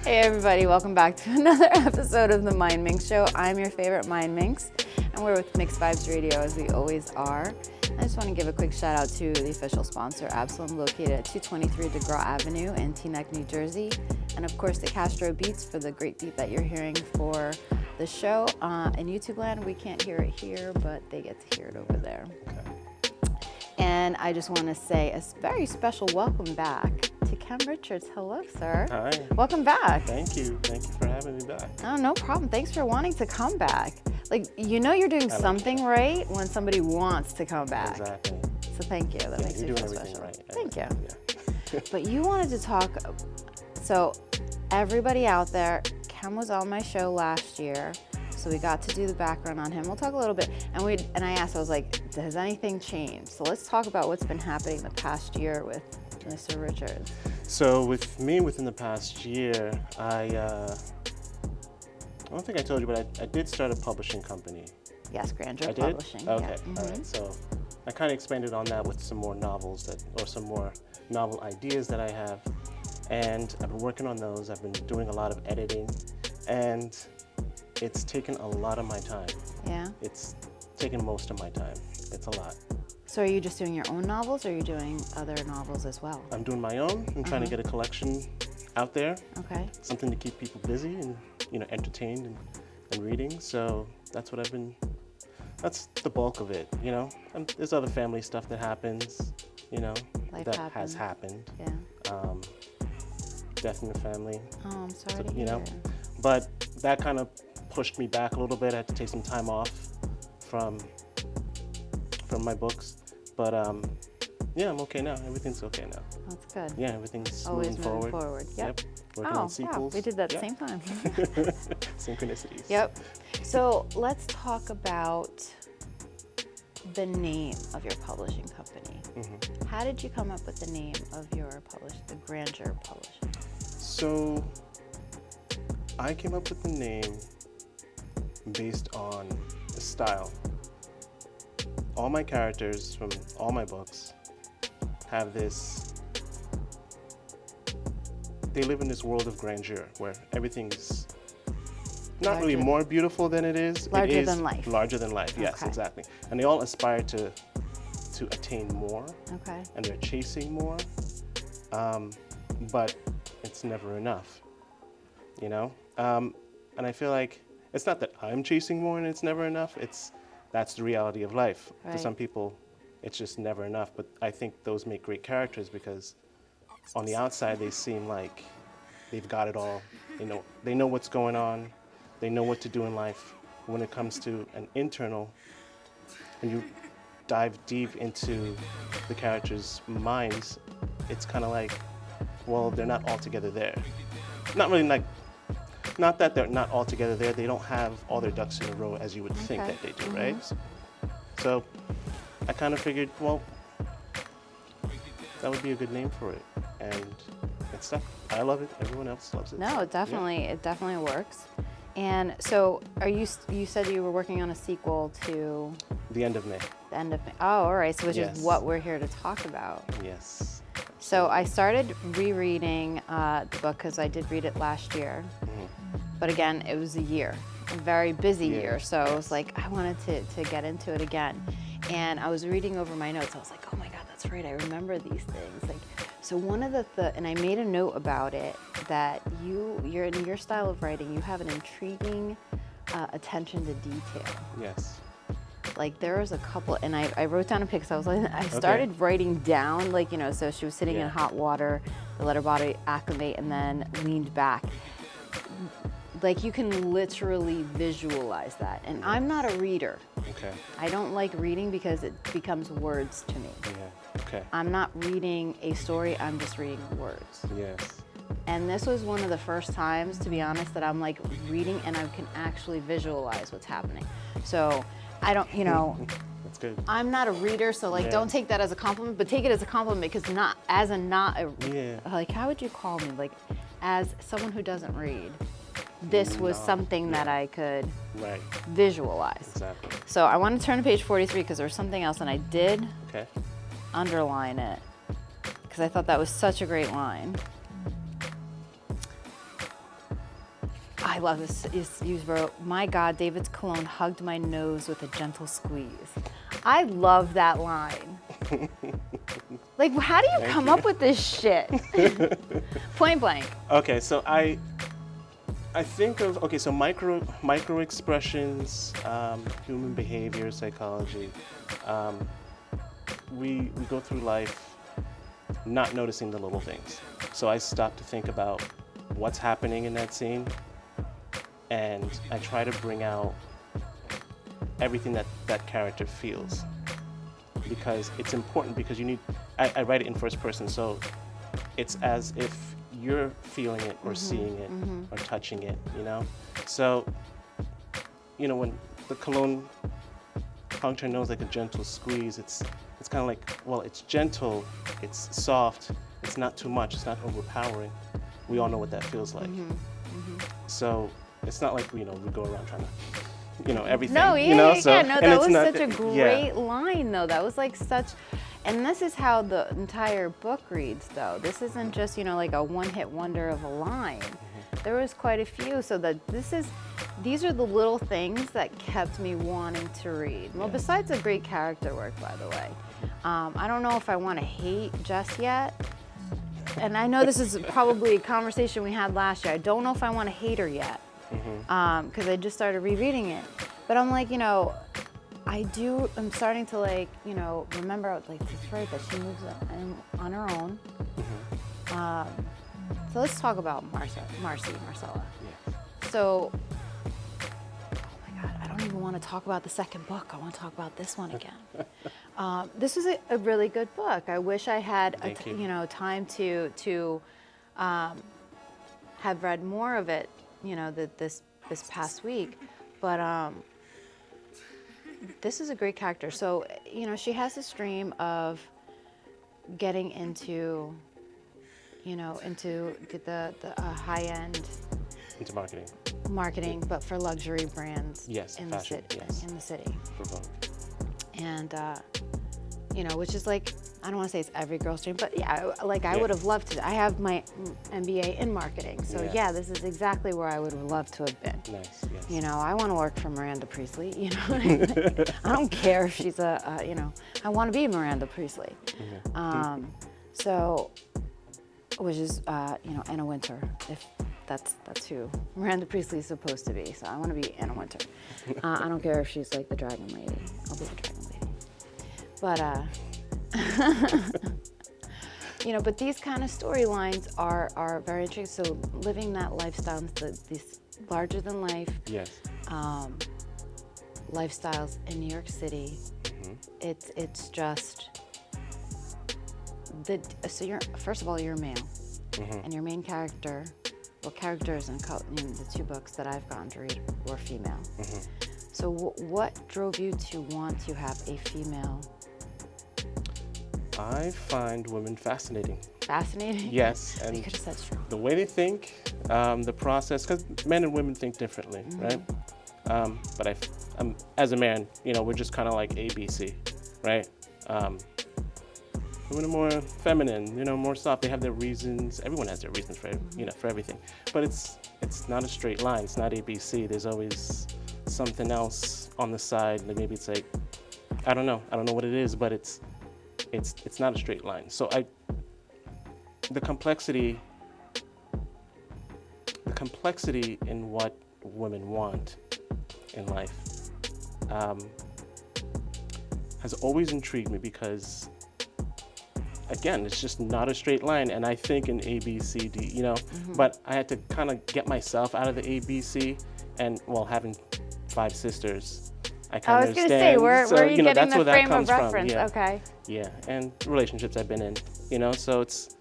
Hey everybody, welcome back to another episode of the Mindminx Show. I'm your favorite Mindminx, and we're with Mixed Vibes Radio as we always are. I just want to give a quick shout out to the official sponsor, Absalom, located at 223 DeGraw Avenue in Teaneck, New Jersey. And of course, the Castro Beats for the great beat that you're hearing for the show. In YouTube land, we can't hear it here, but they get to hear it over there. And I just want to say a very special welcome back to Kem Richards. Hello, sir. Hi. Welcome back. Thank you. Thank you for having me back. Oh, no problem. Thanks for wanting to come back. Like, you know you're doing something right when somebody wants to come back. Exactly. So thank you. That makes me feel special. Right. Thank you. Yeah. But you wanted to talk, so everybody out there, Kem was on my show last year, so we got to do the background on him. We'll talk a little bit, and I asked, I was like, has anything changed? So let's talk about what's been happening the past year with Mr. Richards. So with me, within the past year, I don't think I told you, but I did start a publishing company. Yes, Grandeur I did? Publishing. Okay, Yeah. all right. So I kind of expanded on that with some more novels or some more novel ideas that I have. And I've been working on those. I've been doing a lot of editing, and it's taken a lot of my time. Yeah. It's taken most of my time. It's a lot. So are you just doing your own novels, or are you doing other novels as well? I'm doing my own. I'm trying to get a collection out there. Okay. Something to keep people busy and, entertained and reading. So that's what that's the bulk of it, And there's other family stuff that happens, Life that happens. has happened. Yeah. Death in the family. Oh, I'm sorry to hear. But that kind of pushed me back a little bit. I had to take some time off from my books. But yeah, I'm okay now. Everything's okay now. That's good. Yeah, everything's Always moving forward. Yep. Working on sequels. Wow, we did that at the same time. Synchronicities. Yep. So let's talk about the name of your publishing company. Mm-hmm. How did you come up with the name of your the Grandeur Publishing? So I came up with the name based on the style. All my characters from all my books have they live in this world of grandeur where everything's not really more beautiful than it is. Larger it is than life. Larger than life, yes, Okay. exactly. And they all aspire to attain more. Okay. And they're chasing more, but it's never enough, And I feel like it's not that I'm chasing more and it's never enough, that's the reality of life. Right. For some people, it's just never enough, but I think those make great characters because on the outside, they seem like they've got it all. They know what's going on, they know what to do in life. When it comes to an internal, when you dive deep into the characters' minds, it's kind of like, well, they're not altogether there. Not really not that they're not altogether there, they don't have all their ducks in a row as you would think that they do, right? So I kind of figured, well, that would be a good name for it. And it's stuck. I love it. Everyone else loves it. No, so, it definitely works. And so, you said you were working on a sequel to The end of May. the end of May. Oh, all right. So, which Yes. is what we're here to talk about. Yes. So I started rereading the book because I did read it last year. But again, it was a very busy year. So I was like, I wanted to get into it again. And I was reading over my notes. I was like, oh my God, that's right. I remember these things. Like, so one of and I made a note about it, that you're in your style of writing, you have an intriguing attention to detail. Yes. Like there was a couple, and I wrote down a pic. So I started writing down, like, you know, so she was sitting in hot water, the let her body acclimate, and then leaned back. Like you can literally visualize that. And I'm not a reader. Okay. I don't like reading because it becomes words to me. Yeah. Okay. I'm not reading a story, I'm just reading words. Yes. And this was one of the first times, to be honest, that I'm like reading and I can actually visualize what's happening. So I don't, you know, That's good. I'm not a reader, so like don't take that as a compliment, but take it as a compliment because like how would you call me? Like as someone who doesn't read, this was something that I could visualize. Exactly. So I want to turn to page 43 because there was something else, and I did underline it because I thought that was such a great line. I love this. You wrote, "My God, David's cologne hugged my nose with a gentle squeeze." I love that line. Like, how do you come up with this shit? Point blank. Okay, so I think of so micro expressions, human behavior, psychology. We go through life not noticing the little things. So I stop to think about what's happening in that scene, and I try to bring out everything that character feels, because it's important, because you need, I write it in first person, so it's as if you're feeling it or seeing it or touching it, you know? So, you know, when the cologne hugged her nose like a gentle squeeze, it's kind of like, well, it's gentle, it's soft, it's not too much, it's not overpowering. We all know what that feels like. So it's not like, you know, we go around trying to, you know, everything. No, yeah, you know? that was such a great line, though. That was like such, and this is how the entire book reads, though. This isn't just, you know, like a one-hit wonder of a line. There was quite a few, so that these are the little things that kept me wanting to read. Well, besides the great character work, by the way. I don't know if I want to hate just yet. And I know this is probably a conversation we had last year. I don't know if I want to hate her yet, because I just started rereading it. But I'm like, you know, I'm starting to, like, you know, remember, like, it's right that she moves on her own. So let's talk about Marcella. So, oh my God, I don't even want to talk about the second book. I want to talk about this one again. This was a really good book. I wish I had time to have read more of it, you know, this past week. But this is a great character. So, you know, she has this dream of getting into, you know, into the high-end into marketing, but for luxury brands in fashion, the city. For both. And you know, which is like, I don't want to say it's every girl's dream, but yeah, like I would have loved to. I have my MBA in marketing, so yeah, this is exactly where I would have loved to have been. Nice, yes. You know, I want to work for Miranda Priestly. You know, I don't care if she's you know, I want to be Miranda Priestly. So, which is you know, Anna Wintour, if that's who Miranda Priestly is supposed to be. So I want to be Anna Wintour. I don't care if she's like the Dragon Lady. I'll be the Dragon Lady. But you know, but these kind of storylines are very interesting. So living that lifestyle, these larger than life lifestyles in New York City, it's just so you're, first of all, you're male, and your main character, well, characters in the two books that I've gotten to read were female. So what drove you to want to have a female I find women fascinating. Fascinating? Yes, You and could have said strong. the way they think, the process, because men and women think differently, right? But as a man, you know, we're just kind of like ABC, right? Women are more feminine, you know, more soft. They have their reasons. Everyone has their reasons for, you know, for everything. But it's not a straight line. It's not ABC. There's always something else on the side. Like maybe it's like, I don't know what it is, but it's not a straight line. So the complexity in what women want in life has always intrigued me because, again, it's just not a straight line. And I think in A, B, C, D, you know, but I had to kind of get myself out of the A, B, C, and well, having 5 sisters, I kind of understand. I was going to say, where are you know, getting that's the where frame that of comes reference? from. Yeah. Okay. Yeah, and relationships I've been in, you know, so it's,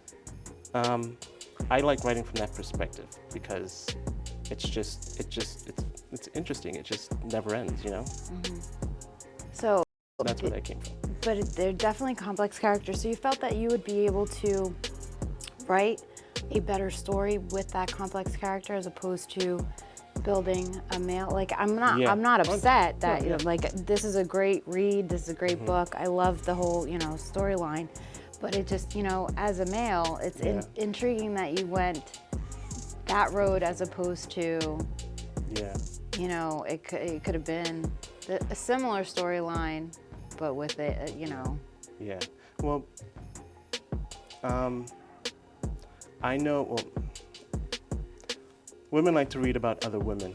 I like writing from that perspective because it's interesting. It just never ends, you know? So That's where that came from. But they're definitely complex characters. So you felt that you would be able to write a better story with that complex character as opposed to building a male. Like I'm not upset that you know, like this is a great read. This is a great book. I love the whole, you know, storyline. But it just, you know, as a male, it's intriguing that you went that road as opposed to, you know, it could have been a similar storyline, but with it, you know. Yeah. Well, I know. Well, women like to read about other women.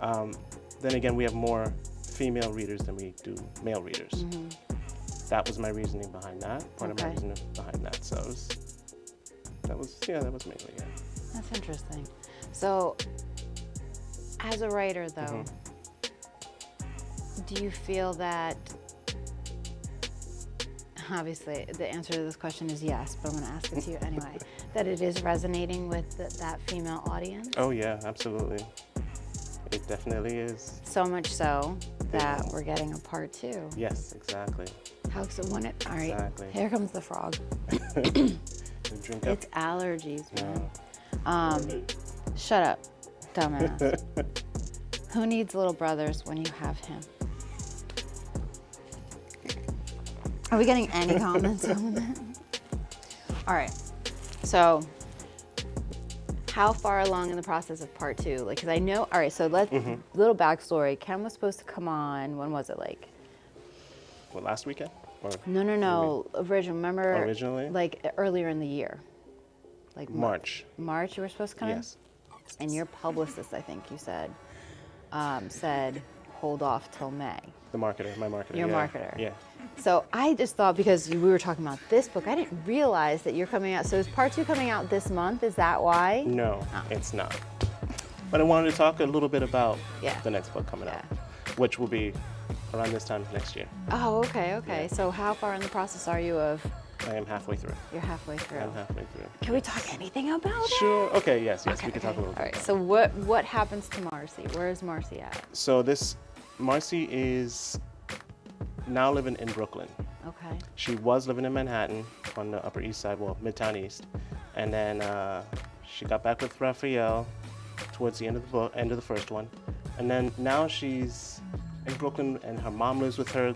Then again, we have more female readers than we do male readers. That was my reasoning behind that. Part of my reasoning behind that. So that was mainly it. That's interesting. So, as a writer, though, do you feel that? Obviously, the answer to this question is yes, but I'm going to ask it to you anyway. That it is resonating with that female audience? Oh yeah, absolutely. It definitely is. So much so that we're getting a part 2. Yes, exactly. How so? All right, Exactly. here comes the frog. Drink up. It's allergies, man. Shut up, dumbass. Who needs little brothers when you have him? Are we getting any comments on that? All right, so how far along in the process of part 2? Like, cause I know, all right, so little backstory. Kem was supposed to come on, when was it, like? What, last weekend? Or No, remember? Originally? Like earlier in the year. Like March. March you were supposed to come in? Yes. And your publicist, I think you said, said hold off till May. The marketer, my marketer. Your yeah. marketer. Yeah. So I just thought, because we were talking about this book, I didn't realize that you're coming out. So is part 2 coming out this month? Is that why? No, it's not. But I wanted to talk a little bit about Yeah. the next book coming out, which will be around this time next year. Oh, okay. Yeah. So how far in the process are you of? I am halfway through. You're halfway through. I'm halfway through. Can we talk anything about it? Sure. Okay. Yes. We can talk a little All bit. right. So what happens to Marcy? Where is Marcy at? So Marcy is now living in Brooklyn. Okay. She was living in Manhattan on the Upper East Side, well, Midtown East, and then she got back with Raphael towards the end of the book, end of the first one, and then now she's in Brooklyn, and her mom lives with her.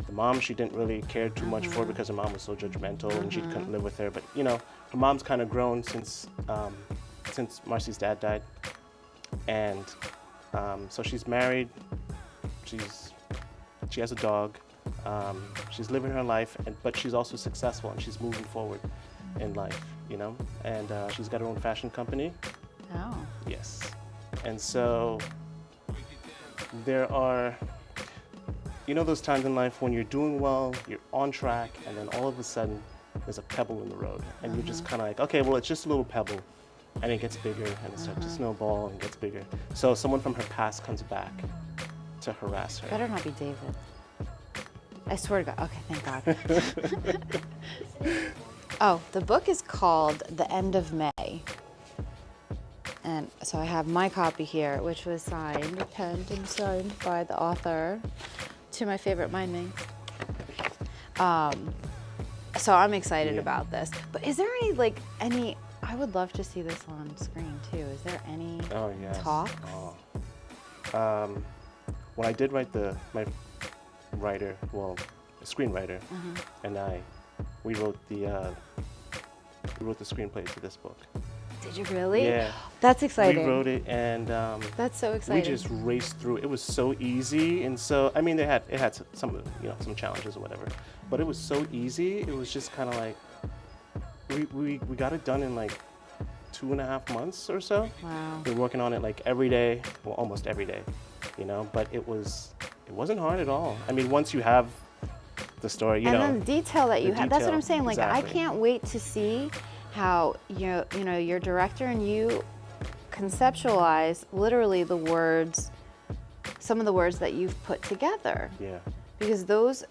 The mom she didn't really care too much for because her mom was so judgmental and she couldn't live with her. But you know, her mom's kind of grown since Marcy's dad died, and so she's married. She has a dog. She's living her life, but she's also successful and she's moving forward in life, you know. And she's got her own fashion company. Oh. Yes. And so there are, you know, those times in life when you're doing well, you're on track, and then all of a sudden there's a pebble in the road, and you're just kind of like, okay, well, it's just a little pebble, and it gets bigger, and it starts to snowball and gets bigger. So someone from her past comes back to harass her. Better not be David. I swear to God. Okay, thank God. Oh, the book is called The End of May. And so I have my copy here, which was signed, penned and signed by the author, to my favorite Mindminx. So I'm excited Yeah. about this. But is there any, I would love to see this on screen too. Is there any Oh, yes. talks? Oh. When I did write my writer, well, a screenwriter, and we wrote the screenplay to this book. Did you really? Yeah. That's exciting. We wrote it, and That's so exciting. we just raced through. It was so easy, and so I mean, it had some some challenges or whatever, but it was so easy. It was just kind of like we got it done in like 2.5 months or so. Wow. We were working on it like every day, well, almost every day, but it wasn't hard at all. I mean, once you have the story, and then the detail that you have. That's what I'm saying. Like, exactly. I can't wait to see how your director and you conceptualize literally the words, some of the words that you've put together. Yeah. Because those,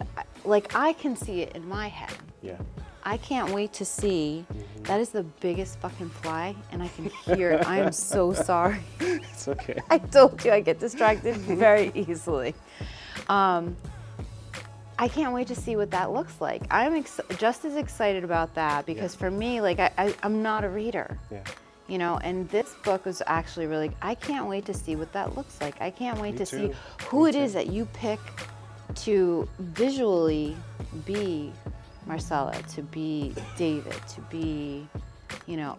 like, I can see it in my head. Yeah. I can't wait to see. That is the biggest fucking fly, and I can hear it. I am so sorry. It's okay. I told you I get distracted very easily. I can't wait to see what that looks like. I'm just as excited about that because for me, like, I'm not a reader. Yeah. And this book was actually really, I can't wait to see what that looks like. I can't wait Me to see too. who Me it is too. that you pick to visually be Marcella, to be David, to be,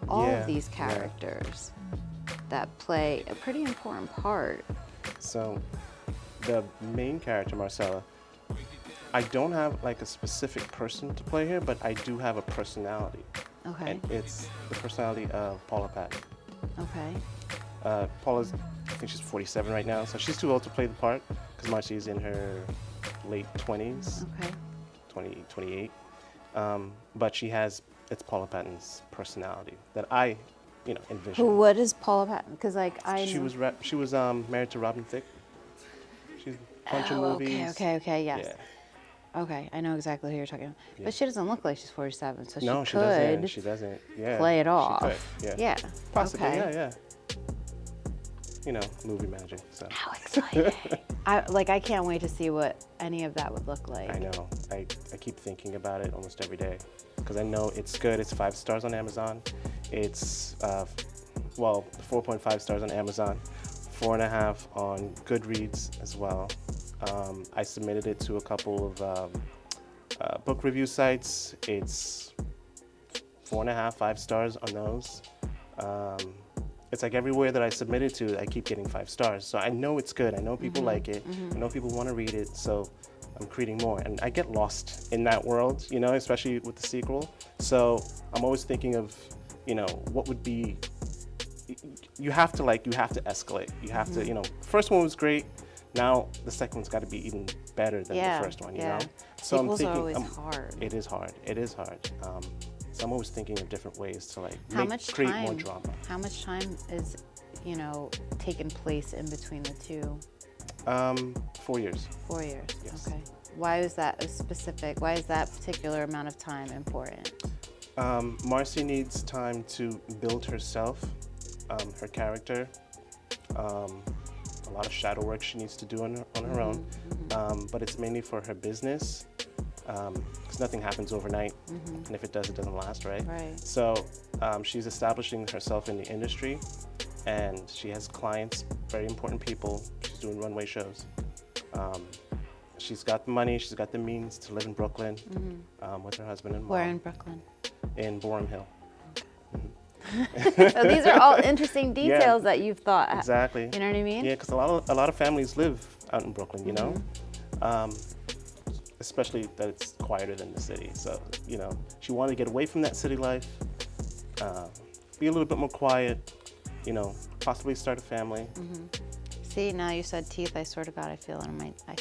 all Yeah, of these yeah. characters that play a pretty important part. So, the main character, Marcella, I don't have like a specific person to play here, but I do have a personality. Okay. And it's the personality of Paula Patton. Okay. Paula's, I think she's 47 right now, so she's too old to play the part because Marcy's in her late 20s, Okay. 28. But it's Paula Patton's personality that I, envision. What is Paula Patton? Because She was married to Robin Thicke. She's a bunch of movies. Okay, yes. Yeah. Okay, I know exactly who you're talking about. Yeah. But she doesn't look like she's 47, so No, she she could doesn't. She doesn't. Yeah. play it She off. could, yeah. Yeah. Possibly. Okay. Yeah. Movie magic. So. How exciting! I can't wait to see what any of that would look like. I know. I keep thinking about it almost every day because I know it's good. It's 5 stars on Amazon. It's 4.5 stars on Amazon, 4.5 on Goodreads as well. I submitted it to a couple of book review sites. It's 4.5, 5 stars on those. It's like everywhere that I submitted to, I keep getting 5 stars. So I know it's good. I know people like it. I know people want to read it. So I'm creating more. And I get lost in that world, especially with the sequel. So I'm always thinking of, what would be, you have to escalate. You have to, first one was great. Now the second one's got to be even better than the first one, you know? So Sequels I'm are thinking, always hard. It is hard. It is hard. So I'm always thinking of different ways to create more drama. How much time is, taking place in between the two? 4 years. 4 years. Yes. Okay. Why is that why is that particular amount of time important? Marcy needs time to build herself, her character, a lot of shadow work she needs to do on her own, but it's mainly for her business, because nothing happens overnight, and if it does, it doesn't last, right? Right. So she's establishing herself in the industry, and she has clients, very important people. She's doing runway shows. She's got the money, she's got the means to live in Brooklyn with her husband and mom. Where in Brooklyn? In Boerum Hill. So these are all interesting details that you've thought. Exactly. You know what I mean? Yeah, because a lot of families live out in Brooklyn, especially that it's quieter than the city. So, she wanted to get away from that city life, be a little bit more quiet, possibly start a family. See, now you said teeth. I swear to God, I feel it. I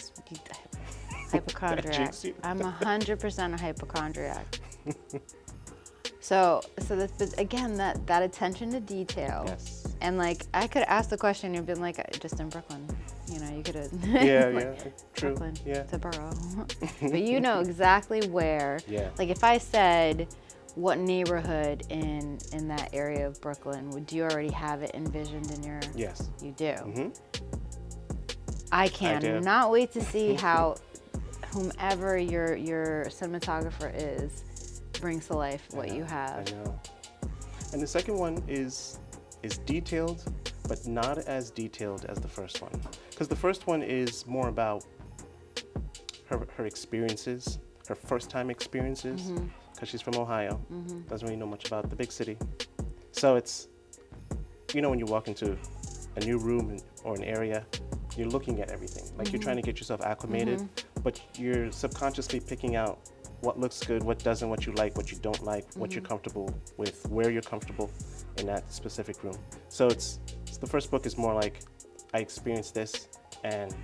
hypochondriac. I'm 100% a hypochondriac. So again, that attention to detail. Yes. And I could ask the question, you've been just in Brooklyn. You could have. Yeah, true. Brooklyn, yeah. it's a borough. But you know exactly where. Yeah. If I said, what neighborhood in that area of Brooklyn, would you already have it envisioned in your? Yes. You do. Mm-hmm. I cannot wait to see how whomever your cinematographer is brings to life what you have. I know. And the second one is detailed, but not as detailed as the first one. Because the first one is more about her experiences, her first time experiences, because she's from Ohio, doesn't really know much about the big city. So it's, you know, when you walk into a new room or an area, you're looking at everything. Like you're trying to get yourself acclimated, but you're subconsciously picking out what looks good, what doesn't, what you like, what you don't like, what you're comfortable with, where you're comfortable in that specific room. So it's the first book is more like, I experienced this and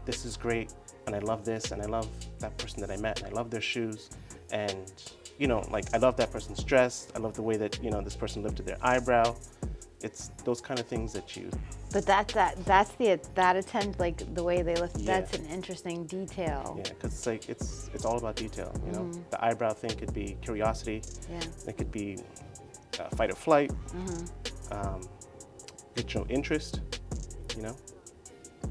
this is great, and I love this, and I love that person that I met, and I love their shoes, and you know, like I love that person's dress, I love the way that, you know, this person lifted their eyebrow. It's those kind of things that you. But that's that attempt, like the way they lift. Yeah. That's an interesting detail. Yeah, because it's like it's all about detail. You know, the eyebrow thing could be curiosity. Yeah. It could be fight or flight. Get your interest. You know.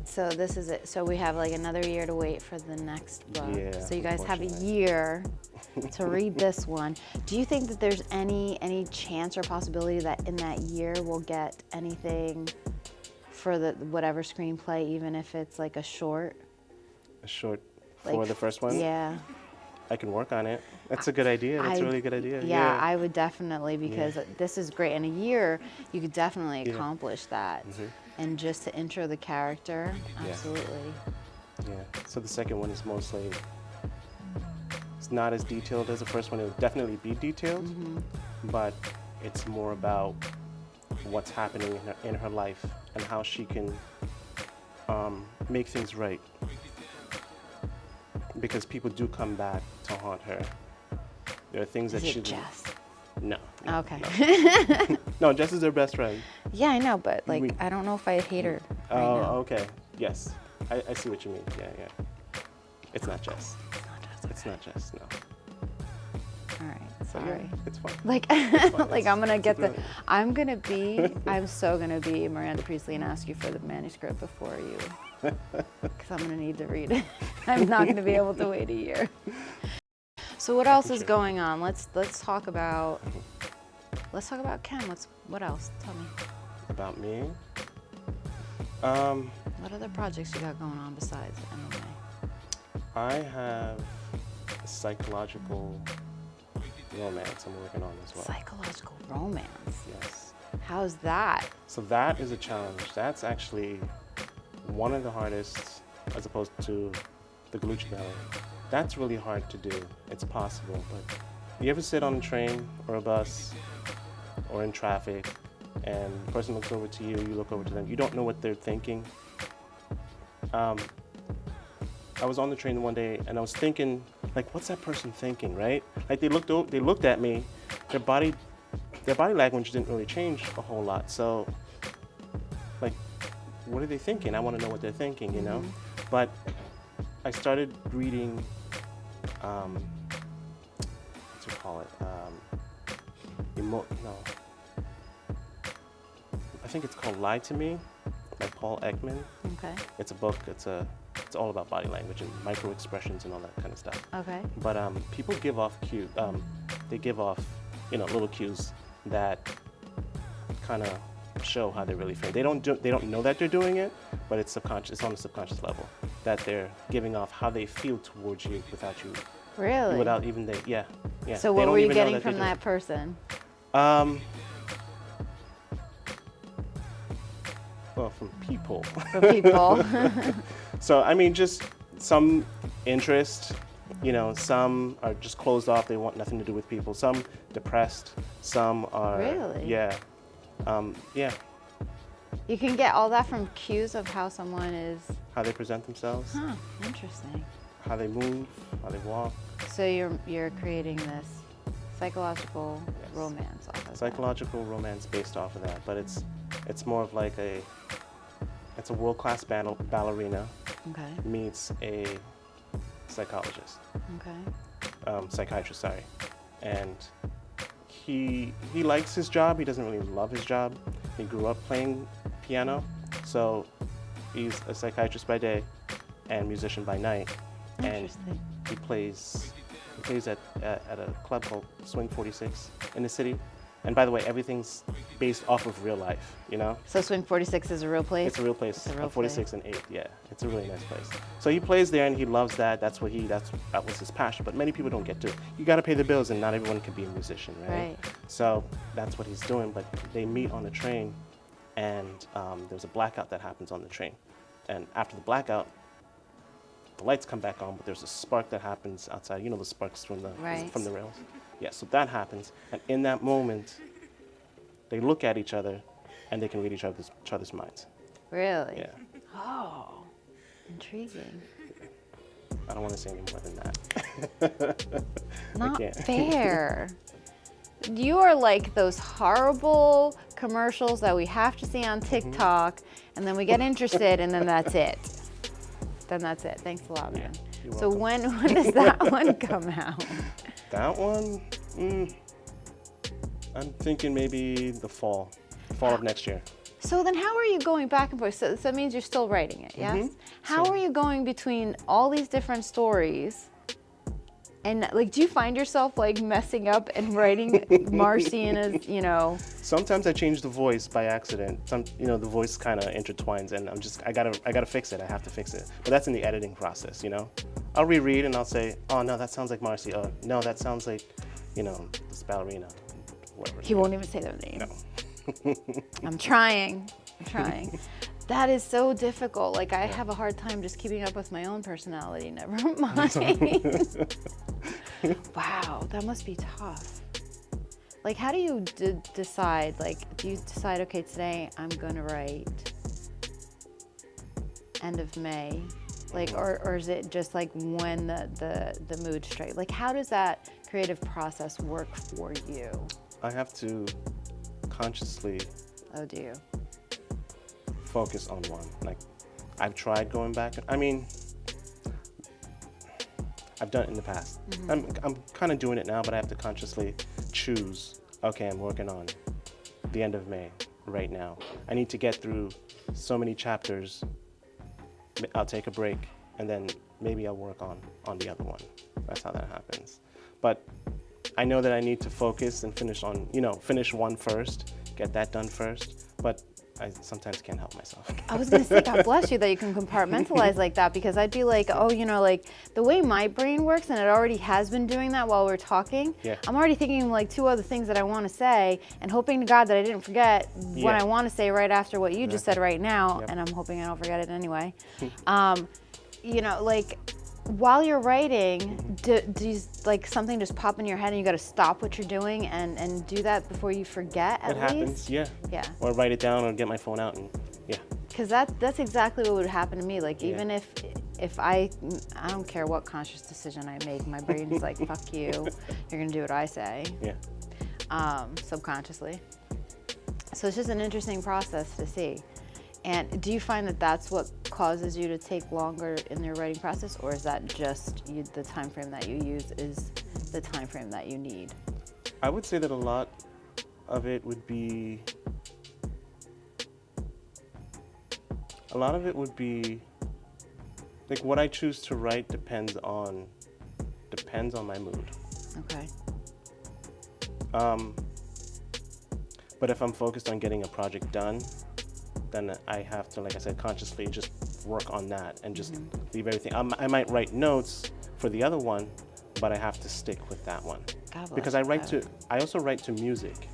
So this is it. So we have like another year to wait for the next book. Yeah. So you guys have a year to read this one. Do you think that there's any chance or possibility that in that year we'll get anything for the whatever screenplay, even if it's like a short? A short like, for the first one? Yeah. I can work on it. That's a good idea. That's a really good idea. Yeah, I would definitely, because this is great. In a year, you could definitely accomplish that. And just to intro the character, absolutely. Yeah. So the second one is mostly, it's not as detailed as the first one. It will definitely be detailed, but it's more about what's happening in her life and how she can make things right. Because people do come back to haunt her. There are things that she. Is it Jess? No. Okay. No. No, Jess is her best friend. Yeah, I know, but like, I don't know if I hate her right now. Okay. Yes. I see what you mean. Yeah, yeah. It's not Jess. It's not Jess. Okay. It's not Jess, no. All right, But sorry. yeah, it's fun. Like, It's fun. like I'm gonna get the, I'm so gonna be Miranda Priestley and ask you for the manuscript before you, because I'm gonna need to read it. I'm not gonna be able to wait a year. So what else is going on? Let's talk about Kem. What else? Tell me. About me? What other projects you got going on besides MMA? I have a psychological romance I'm working on as well. Psychological romance? Yes. How's that? So that is a challenge. That's actually one of the hardest, as opposed to the Glute Belly. That's really hard to do. It's possible, but you ever sit on a train or a bus or in traffic and the person looks over to you, you look over to them, you don't know what they're thinking? I was on the train one day and I was thinking, like, what's that person thinking, right? Like they looked at me, their body language didn't really change a whole lot. So, like, what are they thinking? I want to know what they're thinking, you know? But I started reading, what's it call it? I think it's called Lie to Me by Paul Ekman. Okay. It's a book. It's all about body language and micro expressions and all that kind of stuff. Okay. But people give off cues. They give off, little cues that kind of show how they're really feeling. They don't know that they're doing it, but it's subconscious. It's on the subconscious level that they're giving off how they feel towards you without you. Really? Without even yeah. So what were you getting from that person? Well, from people. From people. So, I mean, just some interest, some are just closed off, they want nothing to do with people. Some depressed, some are... Really? Yeah. Yeah. You can get all that from cues of how someone is... How they present themselves. Huh, interesting. How they move, how they walk. So you're creating this psychological romance off of Psychological romance based off of that, but it's more of like it's a world-class ballerina meets a psychologist. Okay. Psychiatrist, sorry. And he likes his job. He doesn't really love his job. He grew up playing piano, so he's a psychiatrist by day and musician by night. and he plays at a club called Swing 46 in the city. And by the way, everything's based off of real life, you know? So Swing 46 is a real place? It's a real place. It's a real 46 and 8, yeah. It's a really nice place. So he plays there and he loves that. That was his passion. But many people don't get to it. You got to pay the bills and not everyone can be a musician, right? So that's what he's doing. But they meet on the train and there's a blackout that happens on the train. And after the blackout, the lights come back on, but there's a spark that happens outside. You know the sparks from the rails? Yeah, so that happens, and in that moment, they look at each other, and they can read each other's minds. Really? Yeah. Oh, intriguing. I don't want to say any more than that. Not fair. You are like those horrible commercials that we have to see on TikTok, and then we get interested, and then that's it. Then that's it. Thanks a lot, man. You're So welcome. when does that one come out? That one, I'm thinking maybe the fall of next year. So then how are you going back and forth? So that means you're still writing it, yes? How are you going between all these different stories? And like, do you find yourself like messing up and writing Marcy in a, you know? Sometimes I change the voice by accident. The voice kind of intertwines, and I gotta fix it. I have to fix it. But that's in the editing process, you know. I'll reread and I'll say, oh no, that sounds like Marcy. Oh no, that sounds like, this ballerina, whatever. He won't even say their name. No. I'm trying. That is so difficult. Like I have a hard time just keeping up with my own personality. Never mind. Wow, that must be tough. Like, how do you decide? Like, do you decide, okay, today I'm gonna write end of May, like, or is it just like when the mood strikes? Like, how does that creative process work for you? I have to consciously. Oh, do you? Focus on one. Like, I've tried going back. I mean, I've done it in the past. I'm kind of doing it now, but I have to consciously choose. Okay, I'm working on the end of May right now. I need to get through so many chapters. I'll take a break, and then maybe I'll work on the other one. That's how that happens. But I know that I need to focus and finish one first, get that done first. But I sometimes can't help myself. I was gonna say, God bless you that you can compartmentalize like that, because I'd be like, oh, like the way my brain works, and it already has been doing that while we're talking. Yeah. I'm already thinking like 2 other things that I want to say, and hoping to God that I didn't forget what I want to say right after what you just said right now, and I'm hoping I don't forget it anyway. Like, while you're writing, do you, like, something just pop in your head and you got to stop what you're doing and do that before you forget at least? It happens, yeah. Yeah. Or write it down or get my phone out and, yeah. Because that's exactly what would happen to me. Like, even if I don't care what conscious decision I make, my brain's like, fuck you, you're going to do what I say. Yeah. Subconsciously. So it's just an interesting process to see. And do you find that that's what causes you to take longer in your writing process, or is that just the time frame that you use is the time frame that you need? I would say that a lot of it would be like what I choose to write depends on my mood. Okay. But if I'm focused on getting a project done, then I have to, like I said, consciously just work on that and just leave everything. I might write notes for the other one, but I have to stick with that one. Because I also write to music.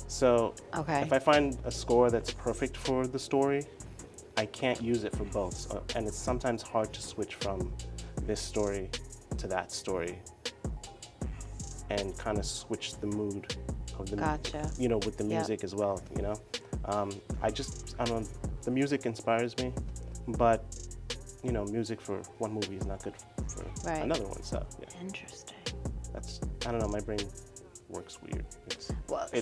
So if I find a score that's perfect for the story, I can't use it for both. So, and it's sometimes hard to switch from this story to that story and kind of switch the mood of the with the music as well, I don't know, the music inspires me, but music for one movie is not good for another one, so yeah. Interesting. I don't know, my brain works weird.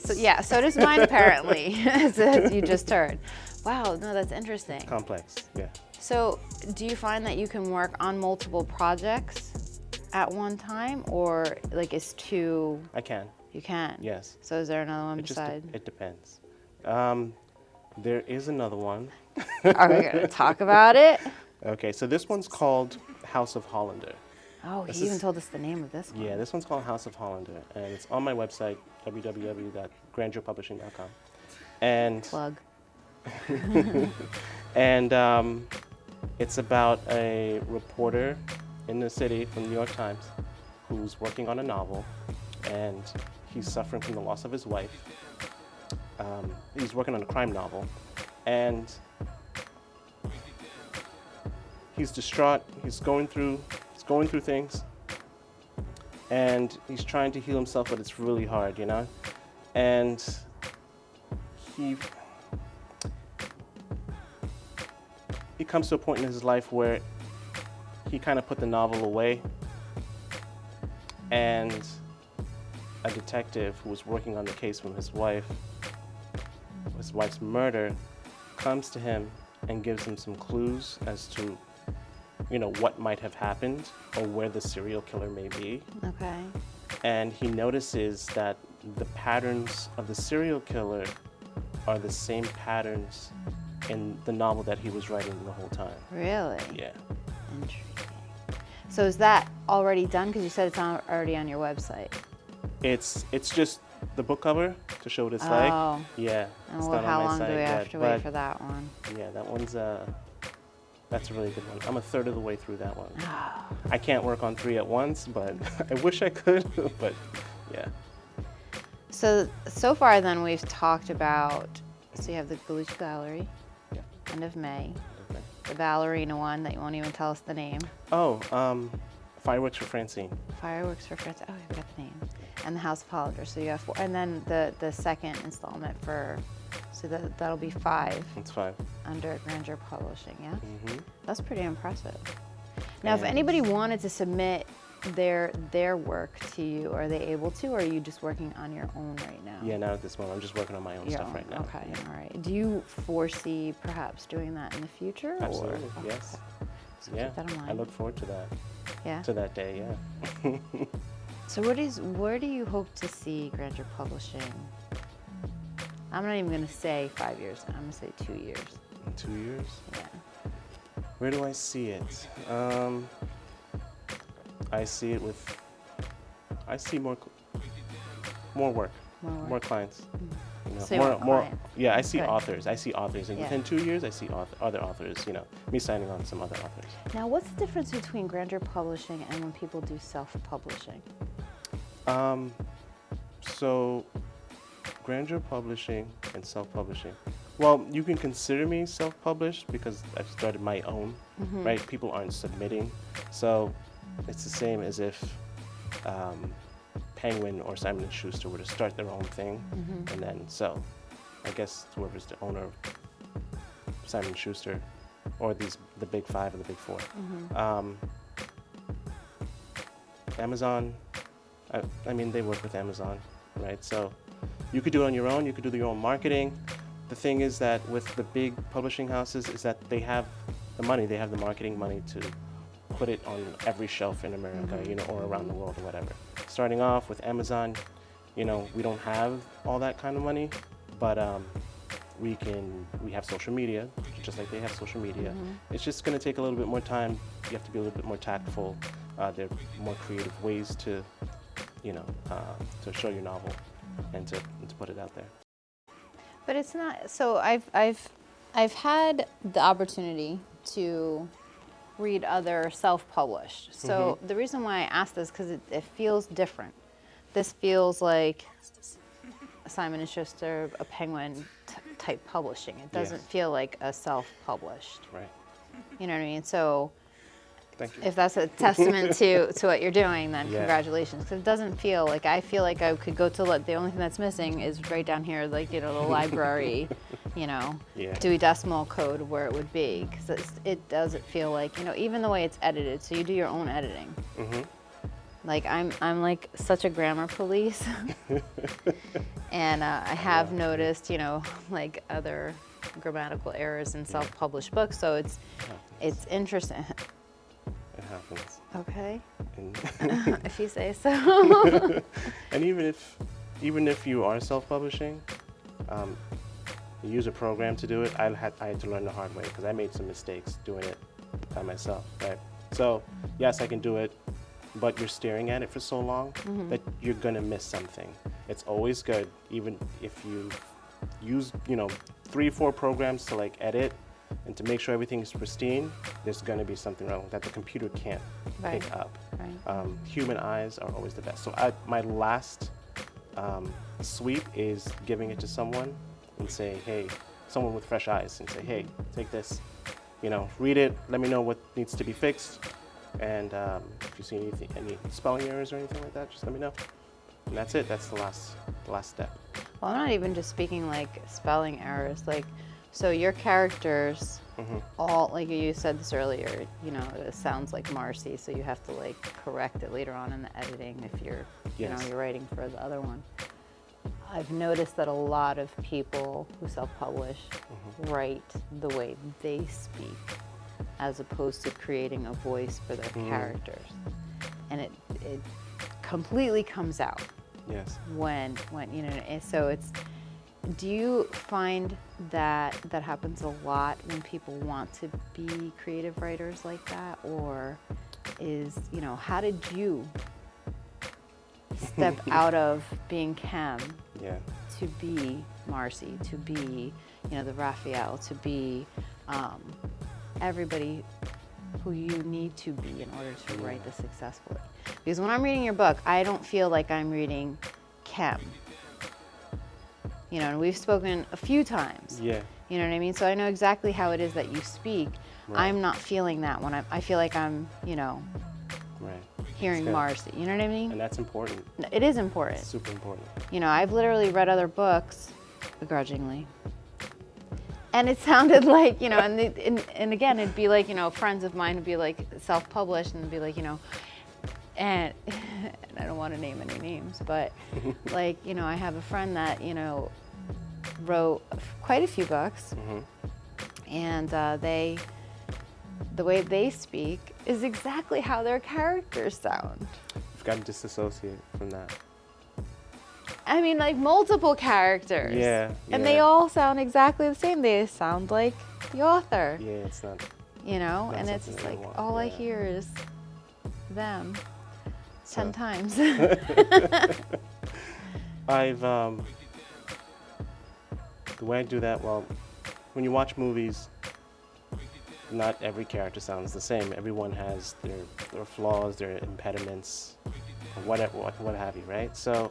So does mine apparently, as you just heard. Wow, no, that's interesting. Complex, yeah. So do you find that you can work on multiple projects at one time, or like it's too... I can. You can? Yes. So is there another one beside? It depends. There is another one. Are we going to talk about it? Okay, so this one's called House of Hollander. Oh, This he even is- told us the name of this one. Yeah, this one's called House of Hollander, and it's on my website, www.grandurpublishing.com. And Plug. and it's about a reporter in the city from the New York Times who's working on a novel, and he's suffering from the loss of his wife. He's working on a crime novel, and he's distraught. He's going through things, and he's trying to heal himself, but it's really hard, you know. And he comes to a point in his life where he kind of put the novel away, and a detective who was working on the case from his wife's murder comes to him and gives him some clues as to, you know, what might have happened or where the serial killer may be. Okay. And he notices that the patterns of the serial killer are the same patterns in the novel that he was writing the whole time. Really? Yeah. Intriguing. So is that already done? Because you said it's already on your website. It's just the book cover to show what it's Oh. like. Yeah. And it's well, not on how my long do site we have yet, to wait but for that one? Yeah, that one's that's a really good one. I'm a third of the way through that one. Oh. I can't work on 3 at once, but I wish I could. But yeah. So far then we've talked about, so you have the Gallucci Gallery, Yeah. end of May, Okay. the ballerina one that you won't even tell us the name, Oh, Fireworks for Francine. Fireworks for Fritz, oh, I forgot the name, and the House of Hollander, so you have 4, and then the second installment for, so that'll be 5 It's 5. under Grandeur Publishing, yeah? Mm-hmm. That's pretty impressive. Now, if And- anybody wanted to submit their work to you, are they able to, or are you just working on your own right now? Yeah, not at this moment. I'm just working on my own Your stuff own, right now. Okay, Yeah. all right. Do you foresee perhaps doing that in the future? Absolutely, Or? yes. So Yeah, keep that in mind. I look forward to that. Yeah. To that day, yeah. So where do you hope to see Grandeur Publishing? I'm not even going to say 5 years. I'm going to say 2 years. In 2 years? Yeah. Where do I see it? I see it with. I see more work, more clients. You know, So you want clients. Yeah, I see Good. authors. I see authors, and Yeah. within 2 years, I see other authors. You know, me signing on some other authors. Now, what's the difference between Grandeur Publishing and when people do self-publishing? So, Grandeur Publishing and self-publishing. Well, you can consider me self-published because I've started my own, right? People aren't submitting. So, it's the same as if Penguin or Simon & Schuster were to start their own thing and then sell. I guess whoever's the owner of Simon & Schuster or the big 5 or the big 4. Amazon, I mean, they work with Amazon, right? So you could do it on your own. You could do your own marketing. The thing is that with the big publishing houses is that they have the money, they have the marketing money to put it on every shelf in America, you know, or around the world or whatever. Starting off with Amazon, you know, we don't have all that kind of money, but we have social media, just like they have social media. It's just going to take a little bit more time. You have to be a little bit more tactful. There are more creative ways to, you know, to show your novel and to put it out there. But it's not. So I've had the opportunity to read other self-published. So the reason why I asked this because it feels different. This feels like Simon & Schuster, a Penguin type publishing. It doesn't feel like a self-published. Right. You know what I mean? So Thank you. if that's a testament to what you're doing, then Yeah. congratulations. Because it doesn't feel like, I feel like I could go to, the only thing that's missing is right down here, like, you know, the library, you know, Yeah. Dewey Decimal Code where it would be. Because it doesn't feel like, you know, even the way it's edited, so you do your own editing. Like, I'm like such a grammar police. And I have noticed, you know, like other grammatical errors in self-published books. So it's interesting. It happens. Okay. And, If you say so. and even if you are self-publishing, you use a program to do it. I had to learn the hard way because I made some mistakes doing it by myself. Right. So yes, I can do it, but you're staring at it for so long that you're gonna miss something. It's always good, even if you use, 3-4 programs to like edit and to make sure everything is pristine, there's gonna be something wrong that the computer can't pick up. Right. Human eyes are always the best. So my last sweep is giving it to someone and say, hey, someone with fresh eyes, and say, hey, take this, read it, let me know what needs to be fixed, and if you see any spelling errors or anything like that, just let me know. And that's it. That's the last step. Well, I'm not even just speaking like spelling errors. Like, so your characters, all, like you said this earlier, it sounds like Marcy, so you have to like correct it later on in the editing if you're, you're writing for the other one. I've noticed that a lot of people who self-publish write the way they speak, as opposed to creating a voice for their characters, and it completely comes out. Yes. When and so it's. Do you find that happens a lot when people want to be creative writers like that, or how did you step out of being Kem to be Marcy, to be the Raphael, to be everybody who you need to be in order to write this successfully? Because when I'm reading your book, I don't feel like I'm reading Kem. And we've spoken a few times. Yeah. You know what I mean? So I know exactly how it is that you speak. Right. I'm not feeling that when I feel like I'm, hearing Marcy. You know what I mean? And that's important. It is important. It's super important. I've literally read other books, begrudgingly. And it sounded like, and again, it'd be like, friends of mine would be like self-published and be like, and I don't want to name any names, but like, I have a friend that, wrote quite a few books, and the way they speak is exactly how their characters sound. You've got to disassociate from that. I mean, like multiple characters. Yeah. And they all sound exactly the same. They sound like the author. Yeah, it's not. And it's just like, all I hear is them 10 times. I've, the way I do that, well, when you watch movies, not every character sounds the same. Everyone has their flaws, their impediments, or what have you, right? So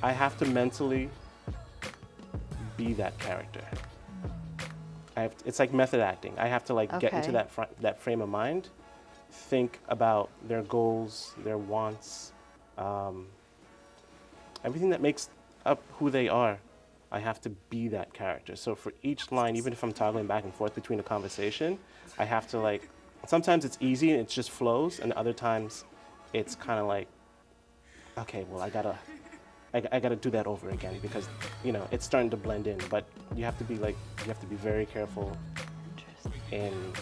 I have to mentally be that character. It's like method acting. I have to like get into that frame of mind, think about their goals, their wants, everything that makes up who they are. I have to be that character. So for each line, even if I'm toggling back and forth between a conversation, I have to like, sometimes it's easy and it just flows, and other times it's kind of like, okay, well, I gotta do that over again because, it's starting to blend in, but you have to be very careful. And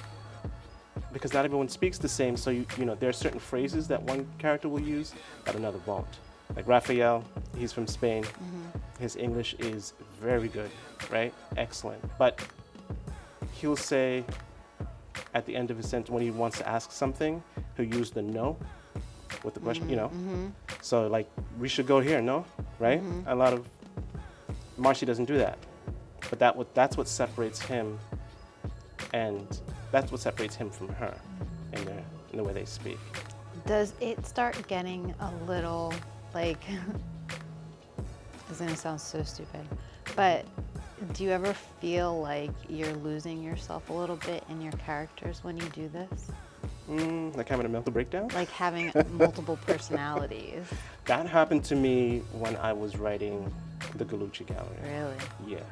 because not everyone speaks the same, so there are certain phrases that one character will use that another won't. Like Raphael, he's from Spain. His English is very good, right? Excellent. But he'll say at the end of his sentence, when he wants to ask something, he'll use the no with the question, So like, we should go here, no? Right? A lot of, Marcy doesn't do that. But that's what separates him, and that's what separates him from her in the way they speak. Does it start getting a little, like, it's gonna sound so stupid, but do you ever feel like you're losing yourself a little bit in your characters when you do this? Like having a mental breakdown? Like having multiple personalities. That happened to me when I was writing the Gallucci Gallery. Really? Yeah,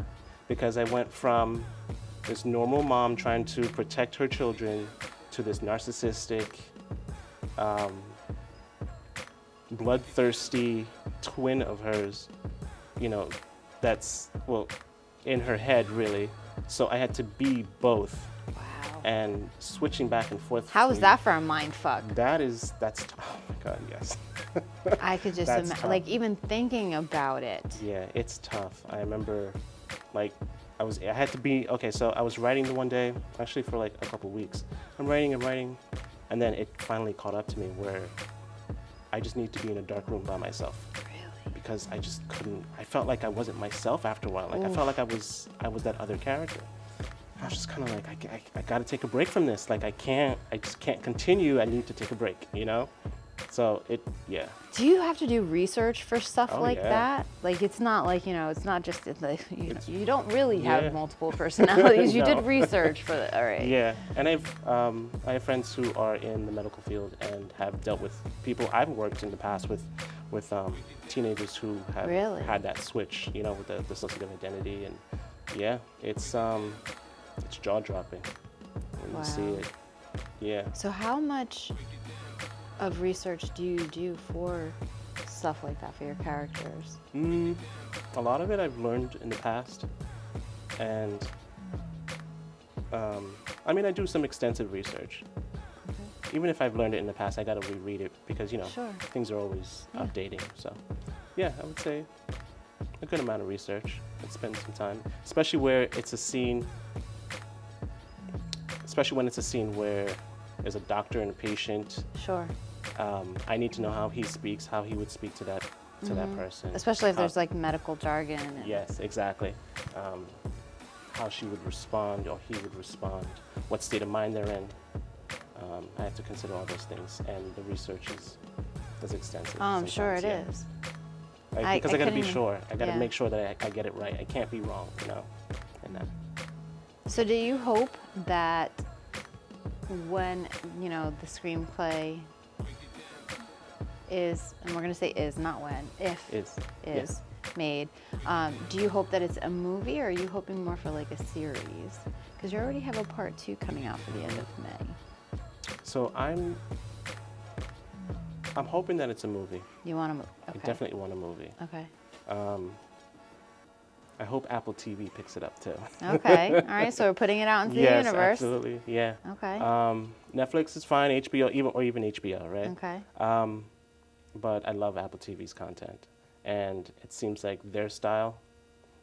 because I went from this normal mom trying to protect her children to this narcissistic, bloodthirsty twin of hers, that's, well, in her head, really. So I had to be both. Wow. And switching back and forth. How was that for a mind fuck? That's, oh my God, yes. I could just imagine, like even thinking about it. Yeah, it's tough. I remember, like, I had to be, okay, so I was writing the one day, actually for like a couple weeks. I'm writing and writing, and then it finally caught up to me where I just need to be in a dark room by myself. Really? Because I just couldn't, I felt like I wasn't myself after a while. Like, Oof. I felt like I was that other character. I was just kind of like, I gotta take a break from this. Like, I just can't continue. I need to take a break, you know? So yeah. Do you have to do research for stuff Oh, like yeah. that? Like, it's not like, you know, it's not just, you don't really Yeah. have multiple personalities. You No. did research for the, all right. Yeah, and I have friends who are in the medical field and have dealt with people. I've worked in the past with teenagers who have Really? had that switch, you know, with the dissociative identity, and yeah, it's jaw-dropping when you see Wow. it. Yeah. So how much of research do you do for stuff like that for your characters? A lot of it I've learned in the past, and I mean, I do some extensive research. Okay. Even if I've learned it in the past, I gotta reread it because, you know, Sure. things are always Yeah. updating. So, yeah, I would say a good amount of research and spend some time, especially where it's a scene, especially when it's a scene where there's a doctor and a patient. Sure. I need to know how he speaks, how he would speak to that person. Especially if how- there's like medical jargon. And Yes, exactly. How she would respond or he would respond, what state of mind they're in. I have to consider all those things, and the research is extensive. Oh, I'm sure it sometimes, is. yeah. Because I gotta couldn't be even- sure. I gotta yeah. make sure that I get it right. I can't be wrong, you know. And So do you hope that when, you know, the screenplay is, and we're going to say is, not when, if is made, do you hope that it's a movie, or are you hoping more for like a series? Because you already have a part 2 coming out for the end of May. So I'm hoping that it's a movie. You want to, I okay. definitely want a movie. Okay. I hope Apple TV picks it up too. Okay. All right. So we're putting it out into the Yes, universe. absolutely. Yeah. Okay. Netflix is fine. HBO, even HBO, right? Okay. But I love Apple TV's content, and it seems like their style,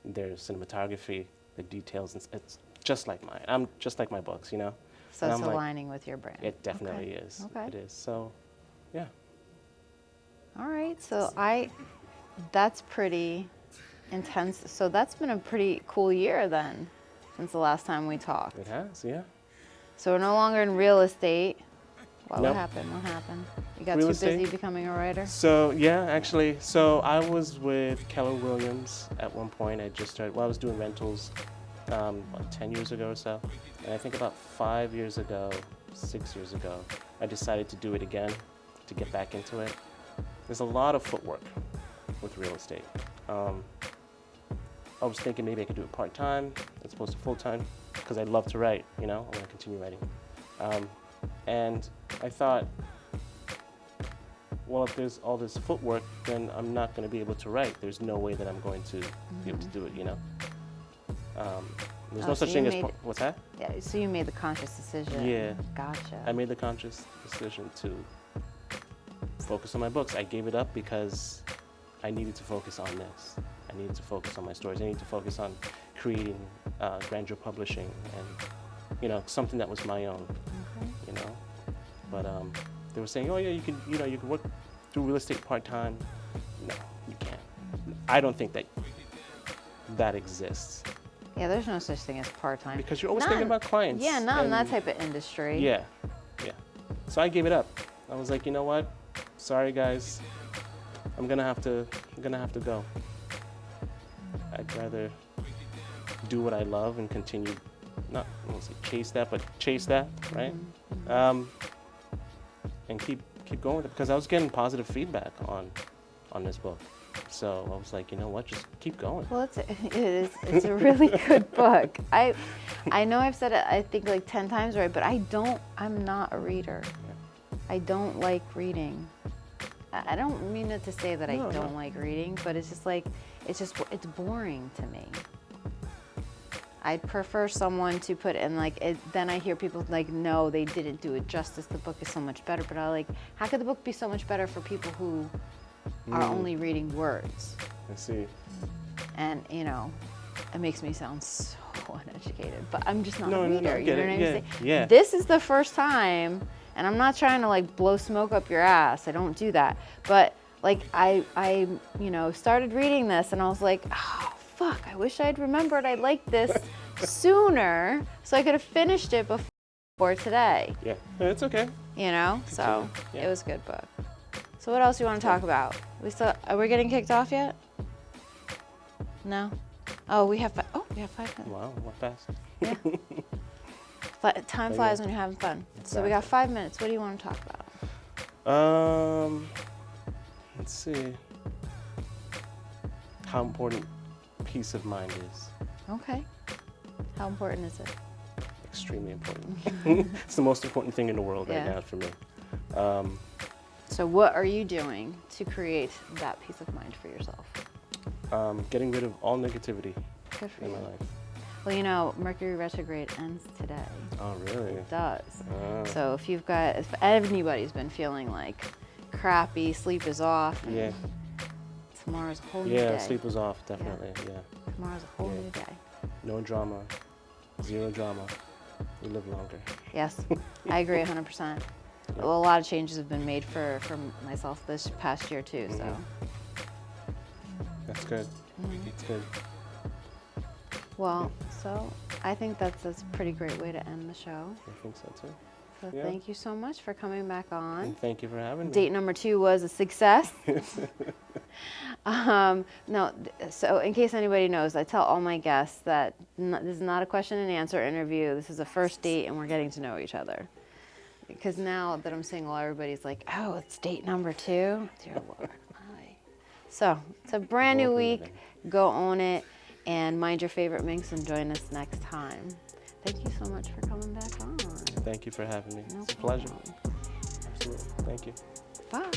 their cinematography, the details, it's just like mine. I'm just like my books, you know. So And it's I'm like, aligning with your brand. it definitely Okay. is. Okay. It is. So, yeah. All right. So that's pretty intense. So that's been a pretty cool year then, since the last time we talked. It has, yeah. So we're no longer in real estate. What Nope. happened? What happened? You got Real too estate? busy becoming a writer? So yeah, actually, so I was with Keller Williams at one point. I just started. Well, I was doing rentals about 10 years ago or so, and I think about 5 years ago, 6 years ago, I decided to do it again, to get back into it. There's a lot of footwork with real estate. I was thinking maybe I could do it part-time as opposed to full-time, because I love to write. You know, I want to continue writing, and I thought, well, if there's all this footwork, then I'm not going to be able to write. There's no way that I'm going to be able to do it, you know? There's Oh, no so such you thing as, made- what's that? Yeah. So you made the conscious decision. Yeah. Gotcha. I made the conscious decision to focus on my books. I gave it up because I needed to focus on this. I needed to focus on my stories. I needed to focus on creating grandeur publishing and, you know, something that was my own, Okay. you know? But they were saying, oh yeah, you can work do real estate part-time. No, you can't. I don't think that exists, Yeah. There's no such thing as part-time. because you're always Not thinking in- about clients. Yeah. Not in that and- type of industry. Yeah, yeah. So I gave it up. I was like, you know what? Sorry guys, I'm gonna have to go. I'd rather do what I love and continue, not I won't say chase that, but chase that, right? And keep going with it, because I was getting positive feedback on this book. So I was like, you know what? Just keep going. Well, it's a really good book. I know I've said it, I think like 10 times already, but I'm not a reader. Yeah. I don't like reading. I don't mean it to say that I No, don't no. like reading, but it's just like, it's boring to me. I'd prefer someone to put in like, then I hear people like, no, they didn't do it justice. The book is so much better. But I like, how could the book be so much better for people who are only reading words? I see. And, you know, it makes me sound so uneducated, but I'm just not No, a no, reader. no, You get know it, what I'm yeah, saying? yeah. This is the first time, and I'm not trying to like blow smoke up your ass. I don't do that. But like I you know, started reading this and I was like, oh fuck, I wish I'd remembered I liked this sooner so I could have finished it before today. Yeah, it's okay. You know? So Yeah. it was a good book. So what else do you want to talk about? Are we getting kicked off yet? No? Oh, we have 5 minutes. Wow, what fast. Yeah. Time flies when you're having fun. So we got 5 minutes. What do you want to talk about? Let's see. How important peace of mind is. Okay. How important is it? Extremely important. It's the most important thing in the world right Yeah. now for me. So what are you doing to create that peace of mind for yourself? Getting rid of all negativity Good for in you. my life. Well, you know, Mercury retrograde ends today. Oh, really? It does. Oh. So if anybody's been feeling like crappy, sleep is off, and Yeah. tomorrow's a whole new Yeah, day. sleep was off, definitely, yeah. Tomorrow's a whole Yeah. new day. No drama, zero drama. We live longer. Yes, I agree 100%. Well, a lot of changes have been made for myself this past year too, so. That's good. It's good. Well, so I think that's a pretty great way to end the show. I think so too. So Yeah. thank you so much for coming back on. And thank you for having me. Date number 2 was a success. No, so in case anybody knows, I tell all my guests that this is not a question and answer interview. This is a first date and we're getting to know each other. Because now that I'm single, everybody's like, oh, it's date number 2? Dear Lord. Hi. So it's a brand new week. Go own it and mind your favorite minx and join us next time. Thank you so much for coming back on. Thank you for having me. No It's a pleasure. problem. Absolutely. Thank you. Bye.